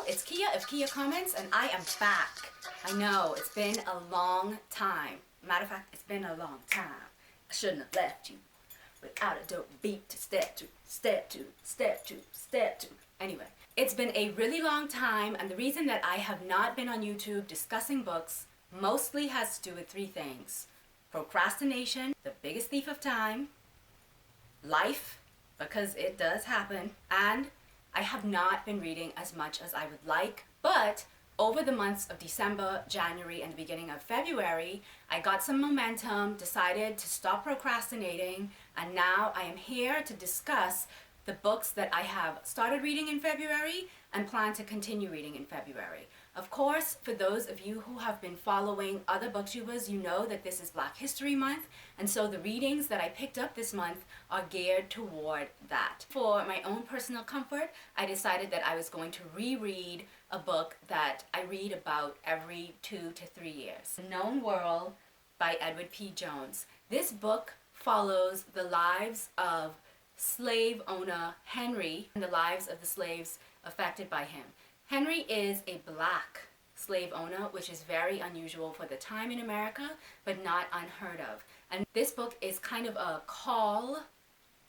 y'all, it's Kia of Kia Comments, and I am back. I know, it's been a long time. Matter of fact, it's been a long time. I shouldn't have left you without a dope beat to step to, step to, step to, step to. Anyway, it's been a really long time, and the reason that I have not been on YouTube discussing books mostly has to do with three things. Procrastination, the biggest thief of time, life, because it does happen, and I have not been reading as much as I would like, but over the months of December, January, and the beginning of February, I got some momentum, decided to stop procrastinating, and now I am here to discuss the books that I have started reading in February and plan to continue reading in February. Of course, for those of you who have been following other booktubers, you know that this is Black History Month, and so the readings that I picked up this month are geared toward that. For my own personal comfort, I decided that I was going to reread a book that I read about every 2 to 3 years. The Known World by Edward P. Jones. This book follows the lives of slave owner Henry and the lives of the slaves affected by him. Henry is a black slave owner, which is very unusual for the time in America, but not unheard of. And this book is kind of a call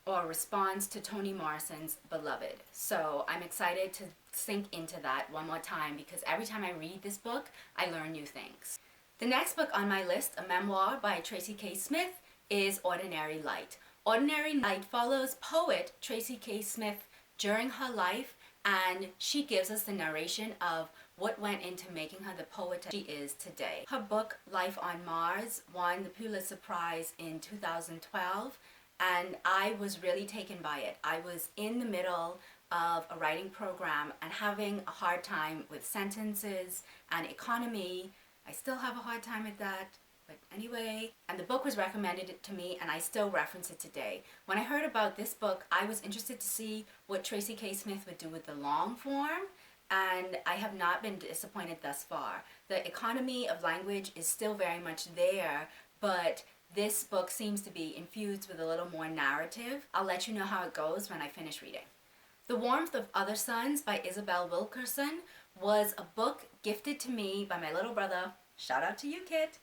or response to Toni Morrison's Beloved. So I'm excited to sink into that one more time because every time I read this book, I learn new things. The next book on my list, a memoir by Tracy K. Smith, is Ordinary Light. Ordinary Light follows poet Tracy K. Smith during her life, and she gives us the narration of what went into making her the poet she is today. Her book, Life on Mars, won the Pulitzer Prize in 2012, and I was really taken by it. I was in the middle of a writing program and having a hard time with sentences and economy. I still have a hard time with that. But anyway, and the book was recommended to me and I still reference it today. When I heard about this book, I was interested to see what Tracy K. Smith would do with the long form, and I have not been disappointed thus far. The economy of language is still very much there, but this book seems to be infused with a little more narrative. I'll let you know how it goes when I finish reading. The Warmth of Other Suns by Isabel Wilkerson was a book gifted to me by my little brother, shout out to you, Kit,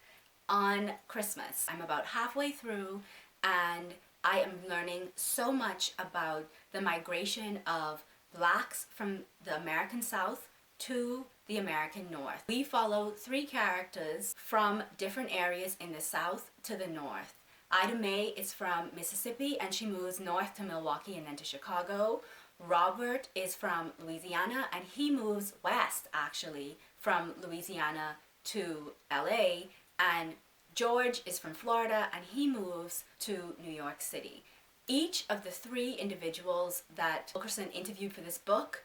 on Christmas. I'm about halfway through and I am learning so much about the migration of blacks from the American South to the American North. We follow three characters from different areas in the South to the North. Ida Mae is from Mississippi and she moves north to Milwaukee and then to Chicago. Robert is from Louisiana and he moves west actually from Louisiana to LA. And George is from Florida and he moves to New York City. Each of the three individuals that Wilkerson interviewed for this book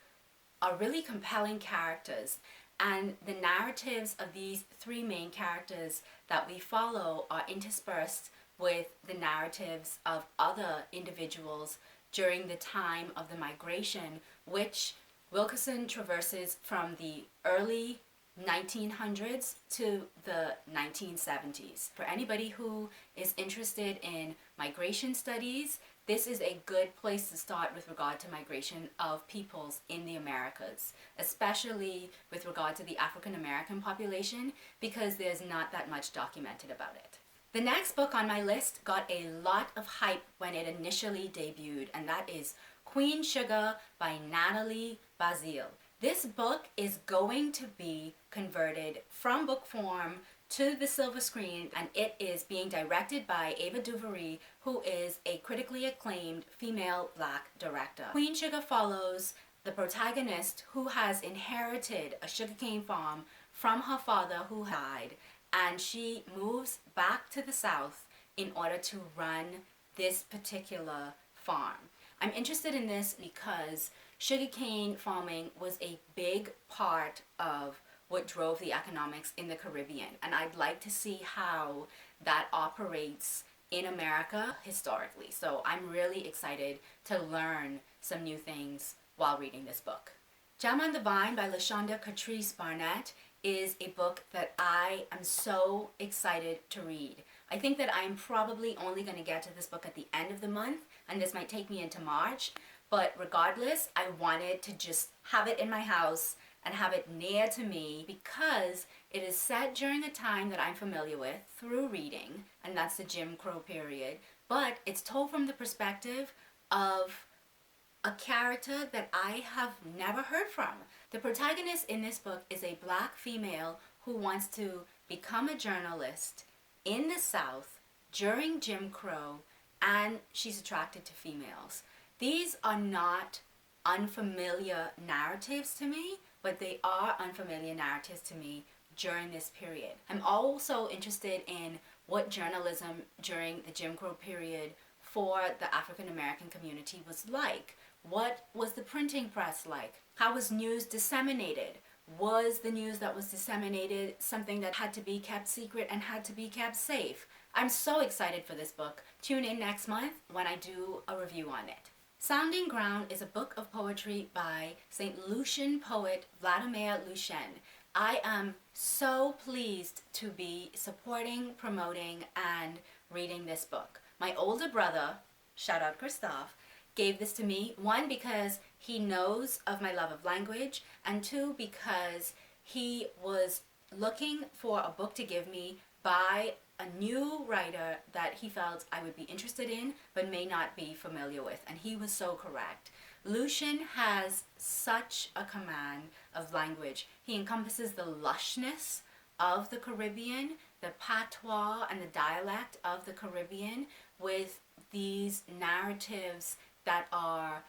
are really compelling characters, and the narratives of these three main characters that we follow are interspersed with the narratives of other individuals during the time of the migration, which Wilkerson traverses from the early 1900s to the 1970s. For anybody who is interested in migration studies, this is a good place to start with regard to migration of peoples in the Americas, especially with regard to the African American population, because there's not that much documented about it. The next book on my list got a lot of hype when it initially debuted, and that is Queen Sugar by Natalie Baszile. This book is going to be converted from book form to the silver screen, and it is being directed by Ava DuVernay, who is a critically acclaimed female black director. Queen Sugar follows the protagonist who has inherited a sugarcane farm from her father who died, and she moves back to the South in order to run this particular farm. I'm interested in this because sugarcane farming was a big part of what drove the economics in the Caribbean, and I'd like to see how that operates in America historically. So I'm really excited to learn some new things while reading this book. Gem on the Vine by LaShonda Countries Barnett is a book that I am so excited to read. I think that I'm probably only going to get to this book at the end of the month, and this might take me into March, but regardless, I wanted to just have it in my house and have it near to me because it is set during a time that I'm familiar with through reading, and that's the Jim Crow period, but it's told from the perspective of a character that I have never heard from. The protagonist in this book is a black female who wants to become a journalist in the South during Jim Crow, and she's attracted to females. These are not unfamiliar narratives to me, but they are unfamiliar narratives to me during this period. I'm also interested in what journalism during the Jim Crow period for the African American community was like. What was the printing press like? How was news disseminated? Was the news that was disseminated something that had to be kept secret and had to be kept safe? I'm so excited for this book. Tune in next month when I do a review on it. Sounding Ground is a book of poetry by St. Lucian poet Vladimir Lucien. I am so pleased to be supporting, promoting, and reading this book. My older brother, shout out Christoph, gave this to me, one, because he knows of my love of language, and two, because he was looking for a book to give me by a new writer that he felt I would be interested in but may not be familiar with, and he was so correct. Lucien has such a command of language. He encompasses the lushness of the Caribbean, the patois and the dialect of the Caribbean, with these narratives that are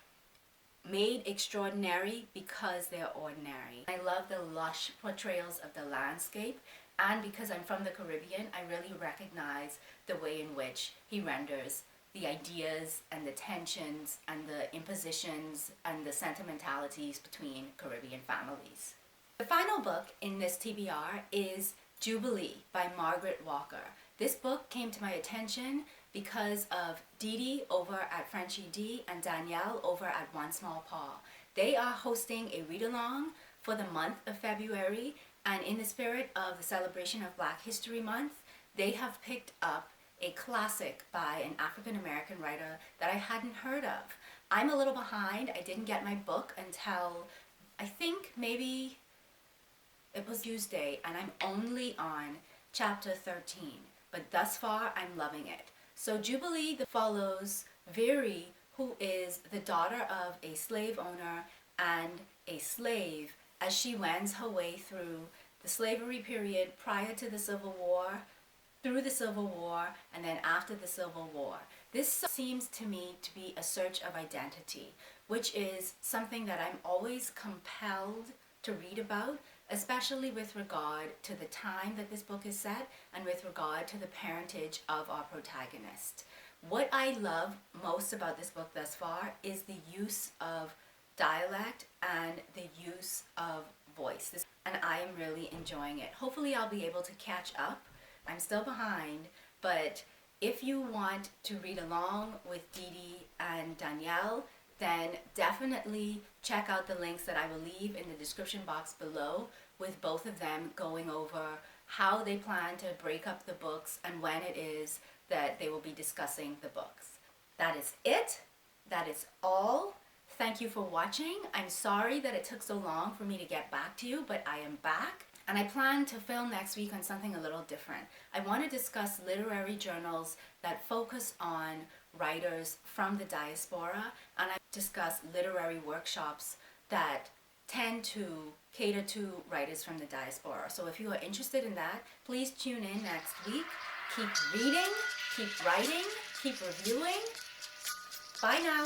made extraordinary because they're ordinary. I love the lush portrayals of the landscape, and because I'm from the Caribbean, I really recognize the way in which he renders the ideas and the tensions and the impositions and the sentimentalities between Caribbean families. The final book in this TBR is Jubilee by Margaret Walker. This book came to my attention because of Dee Dee over at Frenchie D and Danielle over at One Small Paw. They are hosting a read-along for the month of February, and in the spirit of the celebration of Black History Month, they have picked up a classic by an African American writer that I hadn't heard of. I'm a little behind. I didn't get my book until I think maybe it was Tuesday, and I'm only on chapter 13, but thus far I'm loving it. So Jubilee follows Viri, who is the daughter of a slave owner and a slave, as she wends her way through the slavery period prior to the Civil War, through the Civil War, and then after the Civil War. This seems to me to be a search of identity, which is something that I'm always compelled to read about, especially with regard to the time that this book is set and with regard to the parentage of our protagonist. What I love most about this book thus far is the use of dialect and the use of voice, and I am really enjoying it. Hopefully I'll be able to catch up. I'm still behind, but if you want to read along with Dee Dee and Danielle, then definitely check out the links that I will leave in the description box below, with both of them going over how they plan to break up the books and when it is that they will be discussing the books. That is it. That is all. Thank you for watching. I'm sorry that it took so long for me to get back to you, but I am back. And I plan to film next week on something a little different. I want to discuss literary journals that focus on writers from the diaspora, and I discuss literary workshops that tend to cater to writers from the diaspora. So if you are interested in that, please tune in next week. Keep reading, keep writing, keep reviewing. Bye now.